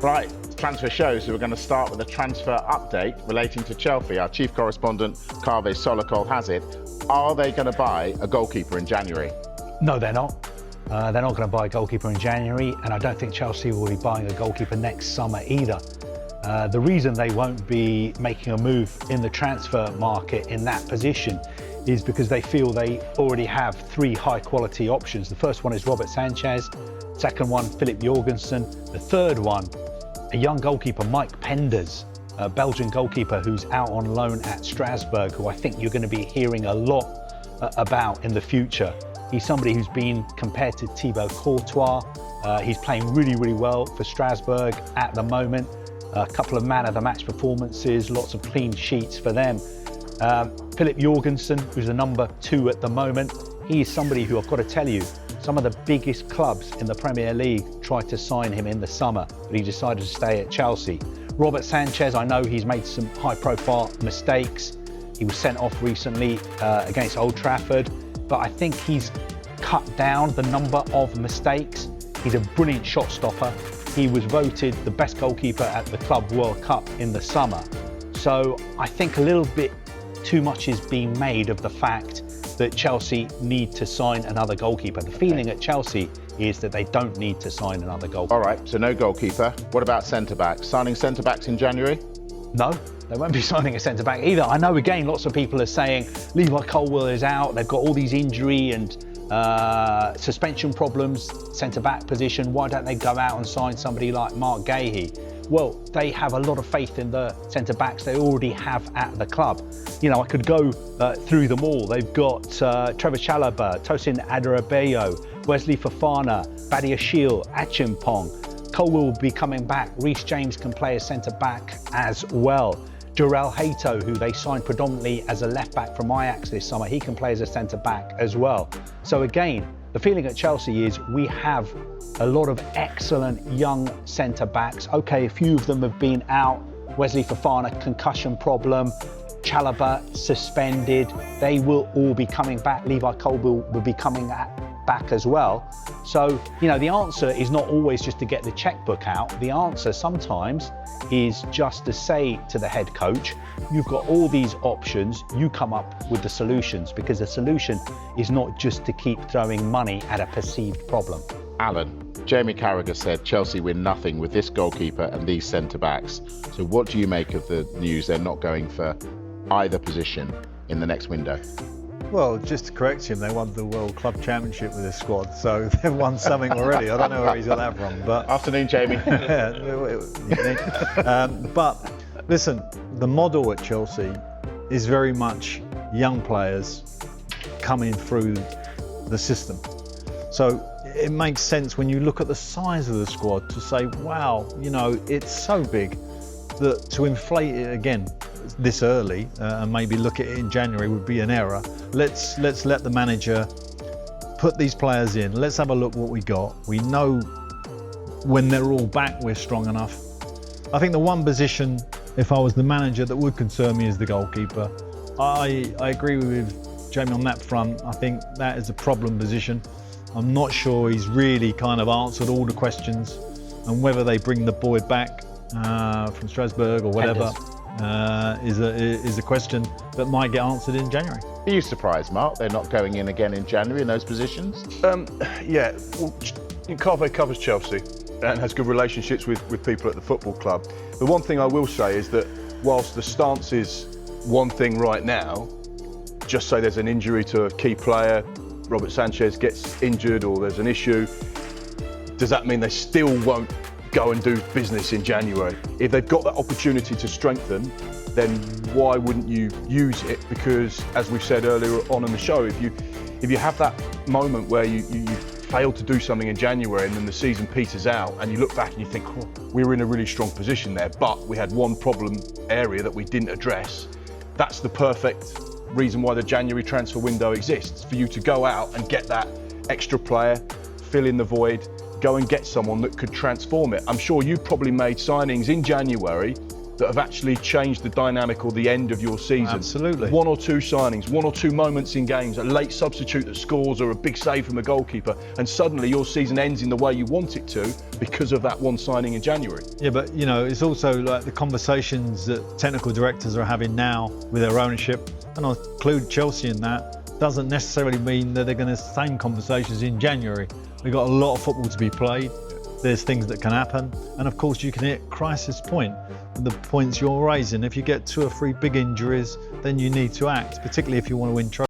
Right, transfer shows. So we're going to start with a transfer update relating to Chelsea. Our chief correspondent, Kaveh Solhekol, has it. Are they going to buy a goalkeeper in January? No, they're not. They're not going to buy a goalkeeper in January, and I don't think Chelsea will be buying a goalkeeper next summer either. The reason they won't be making a move in the transfer market in that position is because they feel they already have three high-quality options. The first one is Robert Sánchez, second one, Philip Jorgensen, the third one, a young goalkeeper, Mike Penders, a Belgian goalkeeper who's out on loan at Strasbourg, who I think you're going to be hearing a lot about in the future. He's somebody who's been compared to Thibaut Courtois. He's playing really, really well for Strasbourg at the moment. A couple of man-of-the-match performances, lots of clean sheets for them. Philip Jorgensen, who's the number 2 at the moment, he is somebody who, I've got to tell you, some of the biggest clubs in the Premier League tried to sign him in the summer, but he decided to stay at Chelsea. Robert Sánchez, I know he's made some high-profile mistakes. He was sent off recently against Old Trafford, but I think he's cut down the number of mistakes. He's a brilliant shot stopper. He was voted the best goalkeeper at the Club World Cup in the summer. So I think a little bit too much is being made of the fact that Chelsea need to sign another goalkeeper. The feeling at Chelsea is that they don't need to sign another goalkeeper. All right, so no goalkeeper. What about centre-backs? Signing centre-backs in January? No, they won't be signing a centre-back either. I know, again, lots of people are saying Levi Colwill is out. They've got all these injury and suspension problems, centre-back position. Why don't they go out and sign somebody like Mark Gahey? Well, they have a lot of faith in the centre-backs they already have at the club. You know, I could go through them all. They've got Trevor Chalobah, Tosin Adarabioyo, Wesley Fofana, Badiashile, Achimpong. Colwill will be coming back. Reece James can play as centre-back as well. Jarell Hato, who they signed predominantly as a left-back from Ajax this summer, he can play as a centre-back as well. So again, the feeling at Chelsea is we have a lot of excellent young centre-backs. Okay, a few of them have been out. Wesley Fofana, concussion problem. Chalobah, suspended. They will all be coming back. Levi Colwill will be coming back as well. So, you know, the answer is not always just to get the checkbook out. The answer sometimes is just to say to the head coach, you've got all these options, you come up with the solutions, because the solution is not just to keep throwing money at a perceived problem. Alan, Jamie Carragher said Chelsea win nothing with this goalkeeper and these centre-backs. So what do you make of the news they're not going for either position in the next window? Well, just to correct him, they won the World Club Championship with this squad, so they've won something already. I don't know where he's got that from, but Afternoon, Jamie. But listen, the model at Chelsea is very much young players coming through the system. So it makes sense when you look at the size of the squad to say, wow, you know, it's so big that to inflate it again this early and maybe look at it in January would be an error. Let's let the manager put these players in. Let's have a look what we got. We know when they're all back we're strong enough. I think the one position, if I was the manager, that would concern me is the goalkeeper. I agree with Jamie on that front. I think that is a problem position. I'm not sure he's really kind of answered all the questions, and whether they bring the boy back from Strasbourg or whatever is a question that might get answered in January. Are you surprised, Mark, they're not going in again in January in those positions? Yeah, well, Kaveh covers Chelsea and has good relationships with people at the football club. The one thing I will say is that whilst the stance is one thing right now, just say there's an injury to a key player, Robert Sánchez gets injured or there's an issue, does that mean they still won't go and do business in January? If they've got that opportunity to strengthen, then why wouldn't you use it? Because as we've said earlier on in the show, if you have that moment where you fail to do something in January and then the season peters out and you look back and you think, oh, we were in a really strong position there, but we had one problem area that we didn't address, that's the perfect reason why the January transfer window exists, for you to go out and get that extra player, fill in the void, go and get someone that could transform it. I'm sure you probably made signings in January that have actually changed the dynamic or the end of your season. Absolutely. 1 or 2 signings, 1 or 2 moments in games, a late substitute that scores or a big save from a goalkeeper, and suddenly your season ends in the way you want it to because of that one signing in January. Yeah, but you know, it's also like the conversations that technical directors are having now with their ownership, and I'll include Chelsea in that, doesn't necessarily mean that they're going to have the same conversations in January. We've got a lot of football to be played. There's things that can happen, and of course you can hit crisis point, the points you're raising. If you get 2 or 3 big injuries, then you need to act, particularly if you want to win trophies.